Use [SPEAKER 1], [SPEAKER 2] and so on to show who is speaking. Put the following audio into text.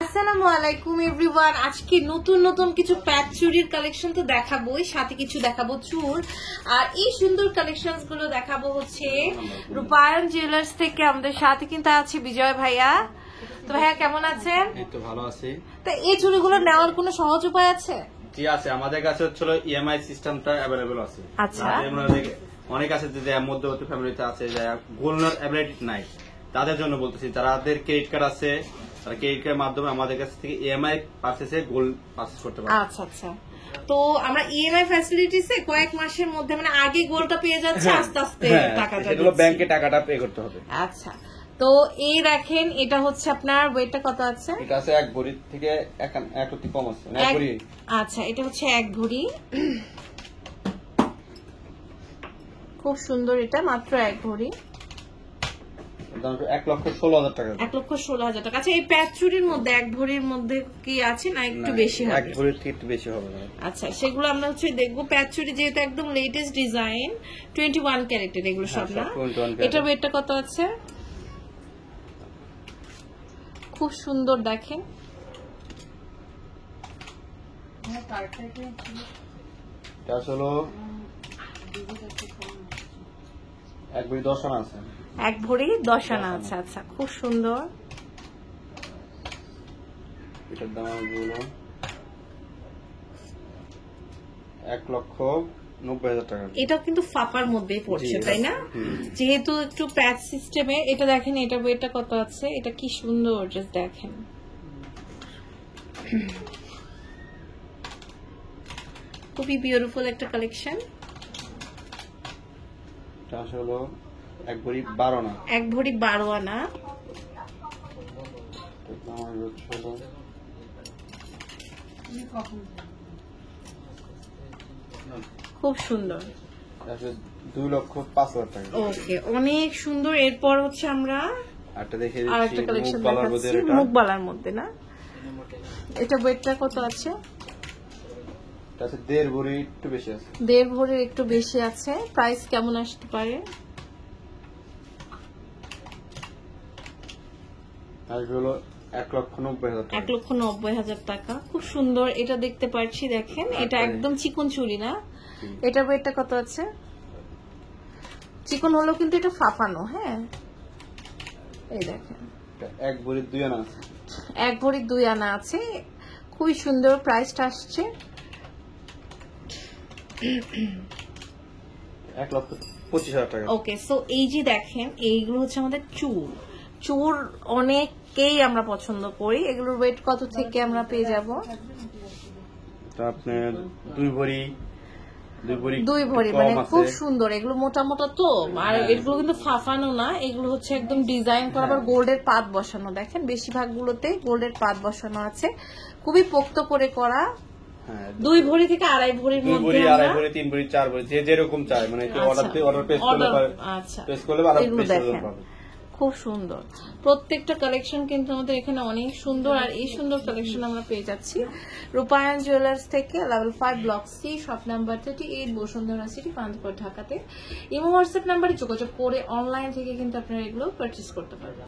[SPEAKER 1] আসসালামু আলাইকুম এভরিওয়ান। আজকে নতুন নতুন কিছু প্যাচ চুড়ির কালেকশন তো দেখাবোই, সাথে কিছু দেখাবো চুর। আর এই সুন্দর কালেকশনস গুলো দেখাবো হচ্ছে রূপায়ণ জুয়েলার্স থেকে। আমাদের সাথে কিন্তু আছে বিজয় ভাইয়া। তো ভাইয়া কেমন আছেন?
[SPEAKER 2] এই তো ভালো আছি।
[SPEAKER 1] তো এই চুড়িগুলো নেওয়ার কোনো সহজ উপায় আছে?
[SPEAKER 2] জি আছে, আমাদের কাছে হচ্ছে ইএমআই সিস্টেমটা अवेलेबल আছে।
[SPEAKER 1] আচ্ছা,
[SPEAKER 2] অনেক আছে যে মধ্যবিত্ত ফ্যামিলিতে আছে যে গোল্ডের অ্যাবিলিটি নাই, তাদের জন্য বলতেছি। যাদের ক্রেডিট কার্ড আছে তারা ক্রেডিট কার্ডের মাধ্যমে আমাদের কাছ থেকে ইএমআই পারচেসে গোল্ড পারচেস করতে পারে।
[SPEAKER 1] আচ্ছা আচ্ছা। তো আমরা ইএমআই ফ্যাসিলিটিসে কয়েক মাসের মধ্যে মানে আগে গোল্ডটা পেয়ে যাচ্ছে, আস্তে আস্তে টাকাটা
[SPEAKER 2] এগুলো ব্যাংকে টাকাটা পে করতে হবে।
[SPEAKER 1] আচ্ছা, তো এই দেখেন এটা হচ্ছে আপনার ওয়েটটা কত আছে?
[SPEAKER 2] এটা আছে 1 ভরি থেকে 1 অতি কম আছে, 1 ভরি।
[SPEAKER 1] আচ্ছা, এটা হচ্ছে 1 ভরি। খুব সুন্দর, এটা মাত্র 1 ভরি,
[SPEAKER 2] 1,16,000 টাকা।
[SPEAKER 1] 1,16,000 টাকা। আচ্ছা, এই প্যাচ চুড়ির মধ্যে 1 ভরির মধ্যে কি আছে না একটু বেশি হবে?
[SPEAKER 2] 1 ভরির থেকে একটু বেশি হবে।
[SPEAKER 1] আচ্ছা, সেগুলো আমরা হচ্ছে দেখবো। প্যাচ চুড়ি যেহেতু একদম লেটেস্ট ডিজাইন, 21 ক্যারেটের এগুলো সব না। এটার ওয়েটটা কত আছে? খুব সুন্দর, দেখেন।
[SPEAKER 2] এটা আসলে 1 ভরি 10 আনা আছে।
[SPEAKER 1] 1 ভরি 10 আনা আছে। আচ্ছা, খুব সুন্দর।
[SPEAKER 2] এটার দাম হলো 1,90,000 টাকা।
[SPEAKER 1] এটা কিন্তু ফাফার মধ্যে পড়ছে, তাই না? যেহেতু একটু প্যাচ সিস্টেমে। এটা দেখেন, এটা ওয়েটটা কত আছে? এটা কি সুন্দর, জাস্ট দেখেন। খুবই বিউটিফুল একটা কালেকশন।
[SPEAKER 2] এটা আসলে 1 ভরি 12 আনা।
[SPEAKER 1] 1 ভরি 12 আনা। খুব সুন্দর।
[SPEAKER 2] 2,05,000 টাকা।
[SPEAKER 1] ওকে, অনেক সুন্দর। এরপর হচ্ছে আমরা
[SPEAKER 2] আরেকটা দেখে
[SPEAKER 1] আরেকটা কালেকশন দেখাচ্ছি, মুখবালার মধ্যে না। এটা ওয়েটটা কত আছে?
[SPEAKER 2] এটা আছে 1.5 ভরি, একটু বেশি আছে।
[SPEAKER 1] 1.5 ভরির একটু বেশি আছে। প্রাইস কেমন আসতে পারে?
[SPEAKER 2] আসবে হলো 1,90,000 টাকা।
[SPEAKER 1] 1,90,000 টাকা। খুব সুন্দর, এটা দেখতে পাচ্ছি। দেখেন, এটা একদম চিকন চুড়ি না। এটা ওয়েটটা কত আছে? চিকন হলো কিন্তু এটা ফাফানো। হ্যাঁ, এই দেখেন,
[SPEAKER 2] 1 ভরি 2 আনা আছে।
[SPEAKER 1] 1 ভরি 2 আনা আছে। খুবই সুন্দর। প্রাইসটা আসছে
[SPEAKER 2] 1,25,000 টাকা।
[SPEAKER 1] ওকে, সো এই যে দেখেন, এইগুলো হচ্ছে আমাদের চুর। চুর অনেকেই আমরা পছন্দ করি। এগুলোর ওয়েট কত থেকে আমরা পেয়ে যাব?
[SPEAKER 2] এটা আপনার 2 ভরি
[SPEAKER 1] মানে খুব সুন্দর। এগুলো মোটা মোটা তো, আর এগুলো কিন্তু ফাফানো না। এগুলো হচ্ছে একদম ডিজাইন করা, আবার গোল্ডের পাত বসানো। দেখেন, বেশিরভাগ গুলোতে গোল্ডের পাত বসানো আছে। খুবই পোক্ত করে করা। 2 ভরি থেকে 2.5 ভরির মধ্যে,
[SPEAKER 2] 2 ভরি 2.5 ভরি 3 ভরি 4 ভরি, যে যেরকম চায়। মানে অর্ডার প্লেস করলে আরো বেশি পাবে।
[SPEAKER 1] খুব সুন্দর। প্রত্যেকটা কালেকশন কিন্তু আমাদের এখানে অনেক সুন্দর। আর এই সুন্দর কালেকশন আমরা পেয়ে যাচ্ছি রূপায়ণ জুয়েলার্স থেকে, level 5 block C, shop number 38, Bashundhara city, Panthapath, ঢাকাতে। ইমো হোয়াটসঅ্যাপ নাম্বারে যোগাযোগ করে অনলাইন থেকে কিন্তু আপনারা এগুলো পারচেজ করতে পারবেন।